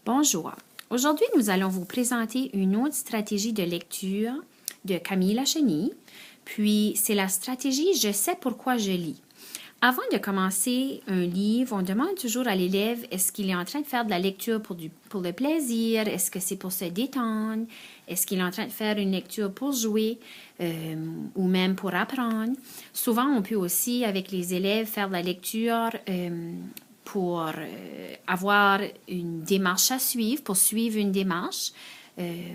Bonjour. Aujourd'hui, nous allons vous présenter une autre stratégie de lecture de Camille Lachenille. Puis, c'est la stratégie « Je sais pourquoi je lis ». Avant de commencer un livre, on demande toujours à l'élève est-ce qu'il est en train de faire de la lecture pour le plaisir, est-ce que c'est pour se détendre, est-ce qu'il est en train de faire une lecture pour jouer ou même pour apprendre. Souvent, on peut aussi, avec les élèves, faire de la lecture pour avoir une démarche à suivre, pour suivre une démarche.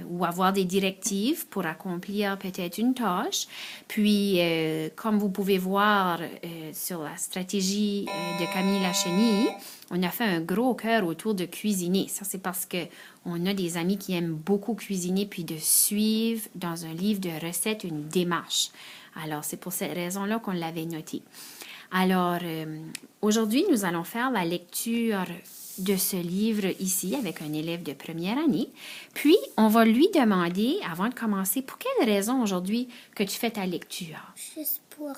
Ou avoir des directives pour accomplir peut-être une tâche. Puis, comme vous pouvez voir sur la stratégie de Camille Lachenille, on a fait un gros cœur autour de cuisiner. Ça, c'est parce qu'on a des amis qui aiment beaucoup cuisiner puis de suivre dans un livre de recettes une démarche. Alors, c'est pour cette raison-là qu'on l'avait noté. Alors, aujourd'hui, nous allons faire la lecture de ce livre ici avec un élève de première année. Puis, on va lui demander, avant de commencer, pour quelle raison aujourd'hui que tu fais ta lecture? Juste pour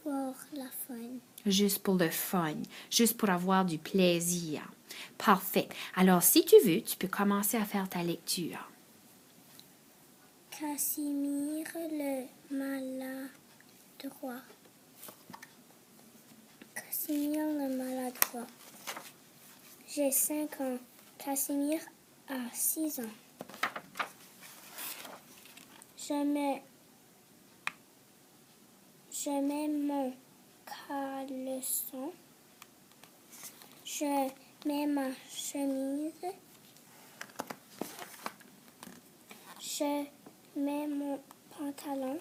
la fun. Juste pour le fun, juste pour avoir du plaisir. Parfait. Alors, si tu veux, tu peux commencer à faire ta lecture. Casimir le maladroit. Casimir le maladroit. J'ai 5 ans. Casimir a 6 ans. Je mets mon caleçon. Je mets ma chemise. Je mets mon pantalon.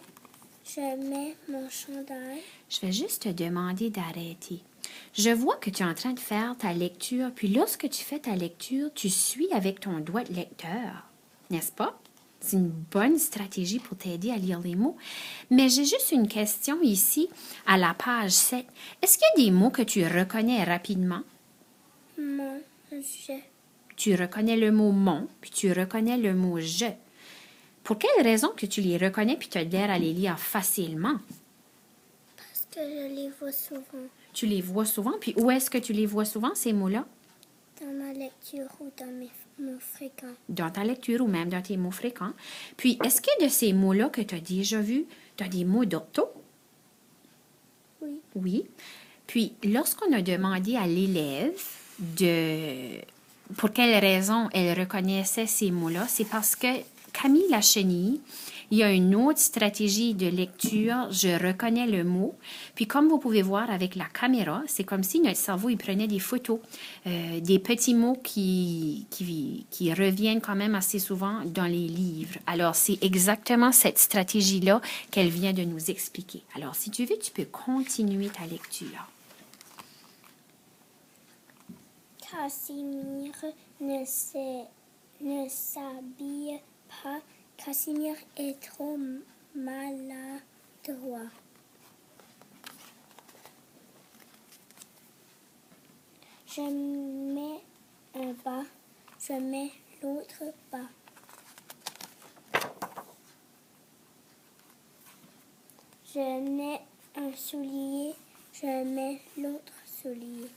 Je mets mon chandail. Je vais juste te demander d'arrêter. Je vois que tu es en train de faire ta lecture, puis lorsque tu fais ta lecture, tu suis avec ton doigt de lecteur, n'est-ce pas? C'est une bonne stratégie pour t'aider à lire les mots. Mais j'ai juste une question ici, à la page 7. Est-ce qu'il y a des mots que tu reconnais rapidement? Mon, je. Tu reconnais le mot « mon », puis tu reconnais le mot « je ». Pour quelle raison que tu les reconnais puis tu as l'air à les lire facilement? Parce que je les vois souvent. Tu les vois souvent, puis où est-ce que tu les vois souvent, ces mots-là? Dans ma lecture ou dans mes mots fréquents. Dans ta lecture ou même dans tes mots fréquents. Puis, est-ce que de ces mots-là que tu as déjà vus, tu as des mots d'ortho? Oui. Oui. Puis, lorsqu'on a demandé à l'élève pour quelle raison elle reconnaissait ces mots-là, c'est parce que Camille Lachenille, il y a une autre stratégie de lecture, je reconnais le mot. Puis comme vous pouvez voir avec la caméra, c'est comme si notre cerveau il prenait des photos, des petits mots qui reviennent quand même assez souvent dans les livres. Alors, c'est exactement cette stratégie-là qu'elle vient de nous expliquer. Alors, si tu veux, tu peux continuer ta lecture. Casimir ne s'habille pas. Casimir est trop maladroit. Je mets un bas, je mets l'autre bas. Je mets un soulier, je mets l'autre soulier.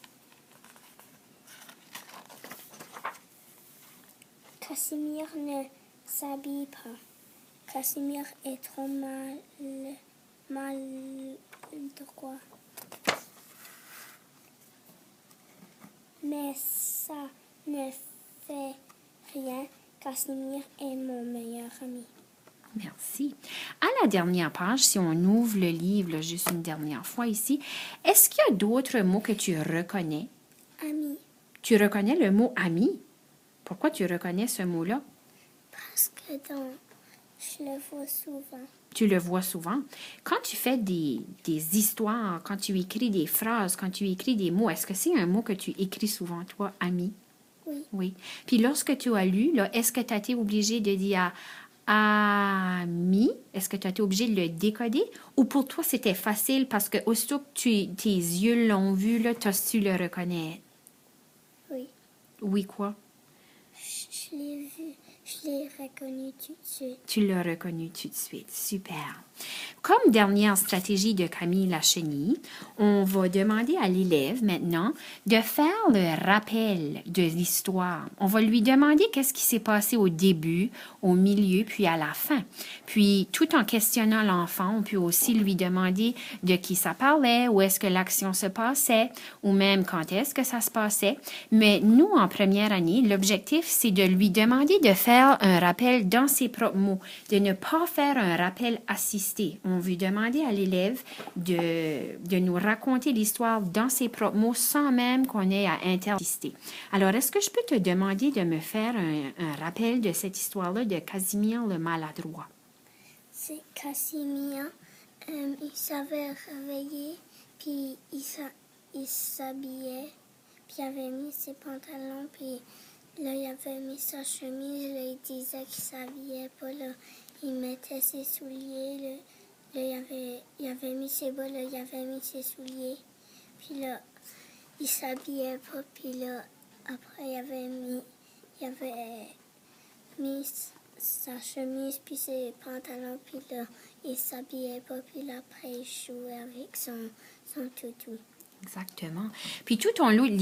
Casimir ne s'habille pas. Casimir est trop maladroit. Mais ça ne fait rien. Casimir est mon meilleur ami. Merci. À la dernière page, si on ouvre le livre juste une dernière fois ici, est-ce qu'il y a d'autres mots que tu reconnais? Ami. Tu reconnais le mot « ami ». Pourquoi tu reconnais ce mot-là? Parce que je le vois souvent. Tu le vois souvent. Quand tu fais des histoires, quand tu écris des phrases, quand tu écris des mots, est-ce que c'est un mot que tu écris souvent, toi, ami? Oui. Oui. Puis lorsque tu as lu, là, est-ce que tu as été obligé de dire ami? Est-ce que tu as été obligé de le décoder? Ou pour toi, c'était facile parce que aussitôt que tes yeux l'ont vu, tu as su le reconnaître? Oui. Oui, quoi? Je l'ai vu, je l'ai reconnu tout de suite. Tu l'as reconnu tout de suite. Super. Comme dernière stratégie de Camille Lacheny, on va demander à l'élève maintenant de faire le rappel de l'histoire. On va lui demander qu'est-ce qui s'est passé au début, au milieu, puis à la fin. Puis, tout en questionnant l'enfant, on peut aussi lui demander de qui ça parlait, où est-ce que l'action se passait, ou même quand est-ce que ça se passait. Mais nous, en première année, l'objectif, c'est de lui demander de faire un rappel dans ses propres mots, de ne pas faire un rappel assisté. On veut demander à l'élève de nous raconter l'histoire dans ses propres mots sans même qu'on ait à interassister. Alors, est-ce que je peux te demander de me faire un rappel de cette histoire-là de Casimir le maladroit? C'est Casimir. Il s'avait réveillé, puis il s'habillait, puis il avait mis ses pantalons, puis là, il avait mis sa chemise, là, il disait qu'il s'habillait pas, là, il mettait ses souliers, là, il avait mis ses bas, là, il avait mis ses souliers, puis là, il s'habillait pas, puis là, après, il avait mis sa chemise, puis ses pantalons, puis là, il s'habillait pas, puis là, après, il jouait avec son toutou. Exactement. Puis tout au long de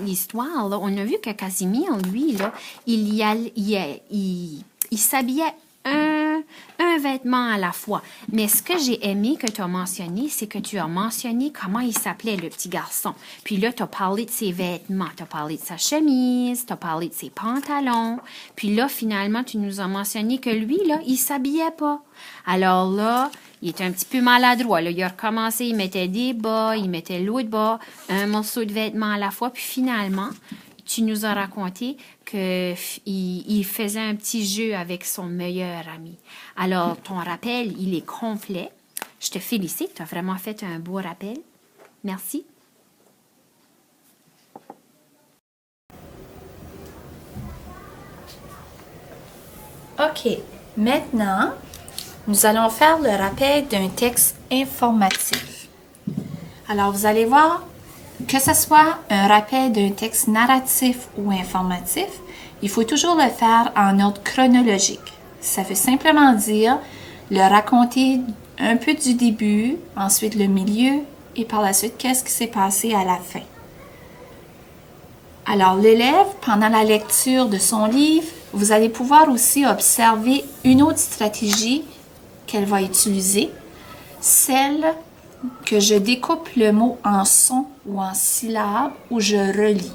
l'histoire, là, on a vu que Casimir, lui, là, il s'habillait un vêtement à la fois. Mais ce que j'ai aimé que tu as mentionné, c'est que tu as mentionné comment il s'appelait, le petit garçon. Puis là, tu as parlé de ses vêtements, tu as parlé de sa chemise, tu as parlé de ses pantalons. Puis là, finalement, tu nous as mentionné que lui, là, il s'habillait pas. Alors là, il était un petit peu maladroit. Là. Il a recommencé, il mettait des bas, il mettait l'autre bas, un morceau de vêtement à la fois. Puis finalement, tu nous as raconté qu'il faisait un petit jeu avec son meilleur ami. Alors, ton rappel, il est complet. Je te félicite, tu as vraiment fait un beau rappel. Merci. OK. Maintenant, nous allons faire le rappel d'un texte informatif. Alors, vous allez voir, que ce soit un rappel d'un texte narratif ou informatif, il faut toujours le faire en ordre chronologique. Ça veut simplement dire le raconter un peu du début, ensuite le milieu et par la suite qu'est-ce qui s'est passé à la fin. Alors, l'élève, pendant la lecture de son livre, vous allez pouvoir aussi observer une autre stratégie qu'elle va utiliser, celle que je découpe le mot en sons ou en syllabes ou je relis.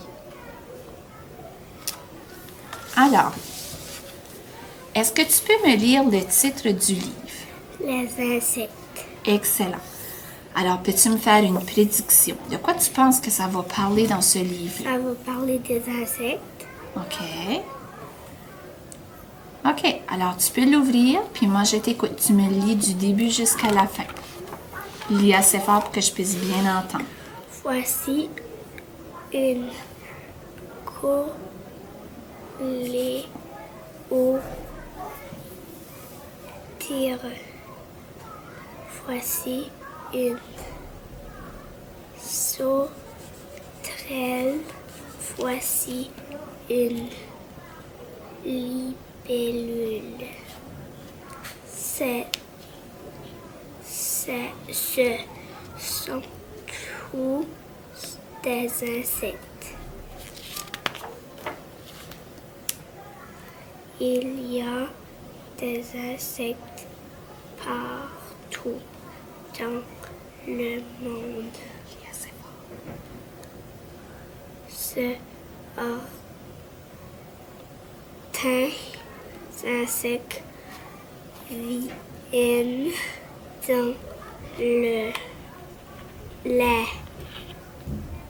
Alors, est-ce que tu peux me lire le titre du livre? Les insectes. Excellent. Alors, peux-tu me faire une prédiction? De quoi tu penses que ça va parler dans ce livre? Ça va parler des insectes. OK. OK. Alors, tu peux l'ouvrir, puis moi, je t'écoute. Tu me lis du début jusqu'à la fin. Lis assez fort pour que je puisse bien entendre. Voici une coléoptère. Voici une sauterelle. Voici une libellule. Ce sont tous des insectes. Il y a des insectes partout dans le monde. Certains insectes viennent dans les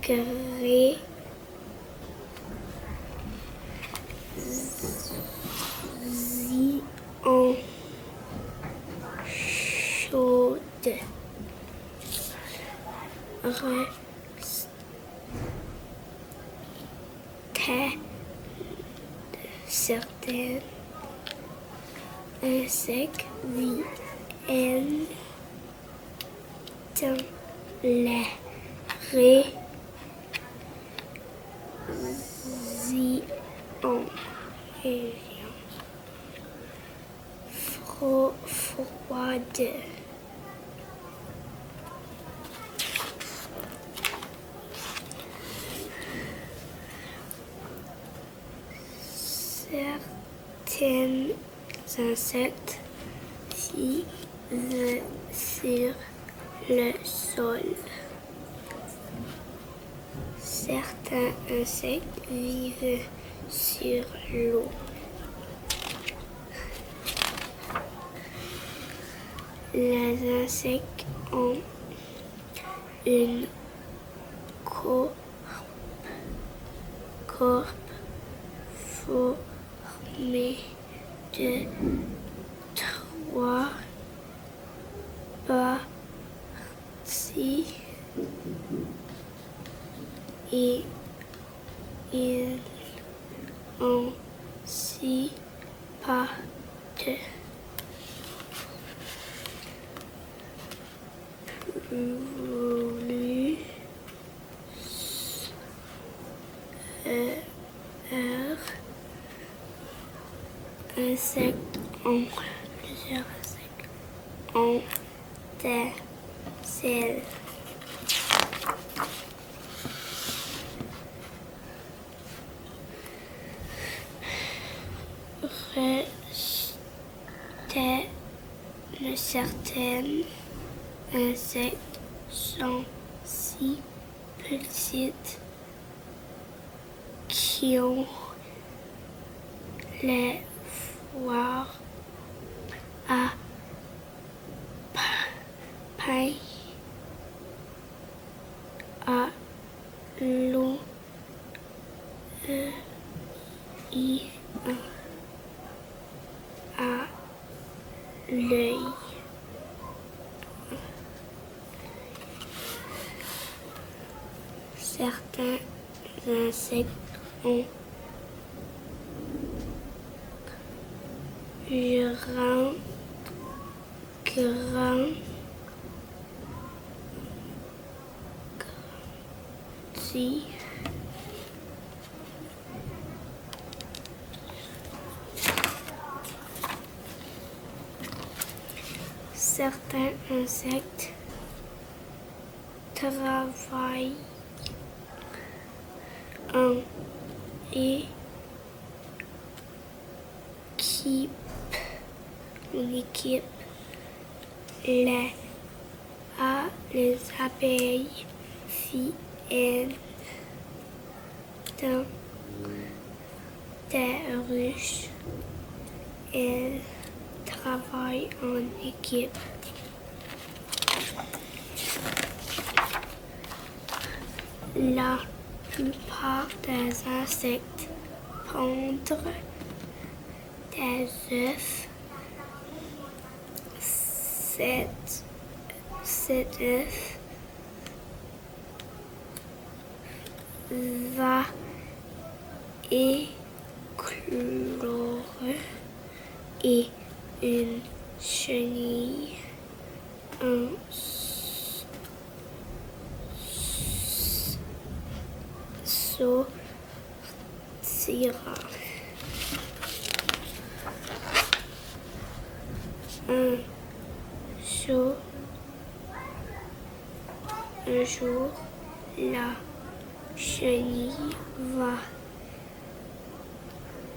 grès chaudes. Certains insectes viennent dans les régions froides. Certains insectes vivent sur le sol. Certains insectes vivent sur l'eau. Les insectes ont une corpe formée de 3 parties et ils ont 6 pattes. Plusieurs insectes ont des ailes. Certains insectes sont si petits qu'ils ont les foires à pain à l'eau et à l'œil. Certains insectes ont grand Certains insectes travaillent en équipe. Les abeilles viennent dans des ruches. Elles travaillent en équipe. La plupart des insectes pondent des œufs. Cet œuf va éclore et une chenille en sortira. Un jour, la chenille va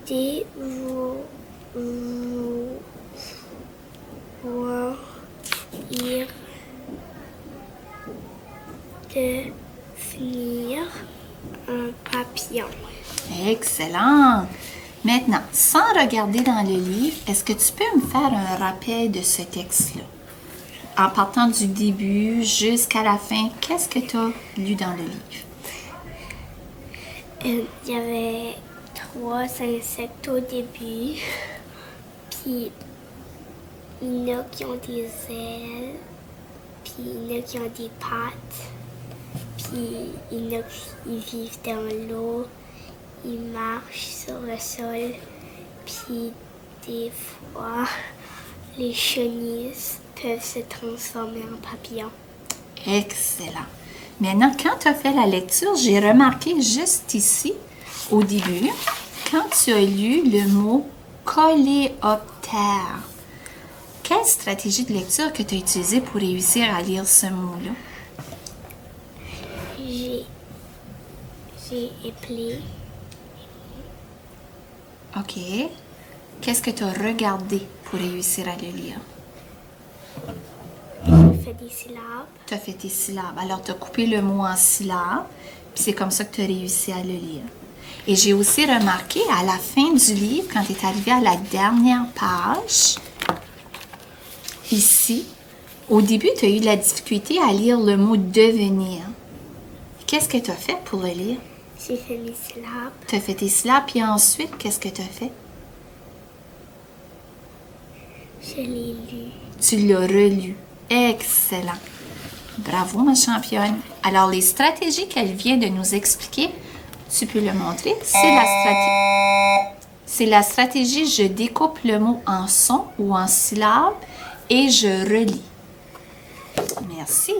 dévorer devenir un papillon. Excellent! Maintenant, sans regarder dans le livre, est-ce que tu peux me faire un rappel de ce texte-là? En partant du début jusqu'à la fin, qu'est-ce que tu as lu dans le livre? Il y avait 3 insectes au début, puis il y en a qui ont des ailes, puis il y en a qui ont des pattes, puis il y en a qui vivent dans l'eau, ils marchent sur le sol, puis des fois, les chenilles peuvent se transformer en papillons. Excellent. Maintenant, quand tu as fait la lecture, j'ai remarqué juste ici, au début, quand tu as lu le mot coléoptère, quelle stratégie de lecture que tu as utilisée pour réussir à lire ce mot-là? J'ai appelé OK. Qu'est-ce que tu as regardé pour réussir à le lire? J'ai fait des syllabes. Tu as fait tes syllabes. Alors, tu as coupé le mot en syllabes, puis c'est comme ça que tu as réussi à le lire. Et j'ai aussi remarqué à la fin du livre, quand tu es arrivé à la dernière page, ici, au début, tu as eu de la difficulté à lire le mot devenir. Qu'est-ce que tu as fait pour le lire? J'ai fait mes syllabes. Tu as fait tes syllabes, puis ensuite, qu'est-ce que tu as fait? Je l'ai lu. Tu l'as relu. Excellent. Bravo, ma championne. Alors, les stratégies qu'elle vient de nous expliquer, tu peux le montrer. C'est la stratégie je découpe le mot en sons ou en syllabes et je relis. Merci.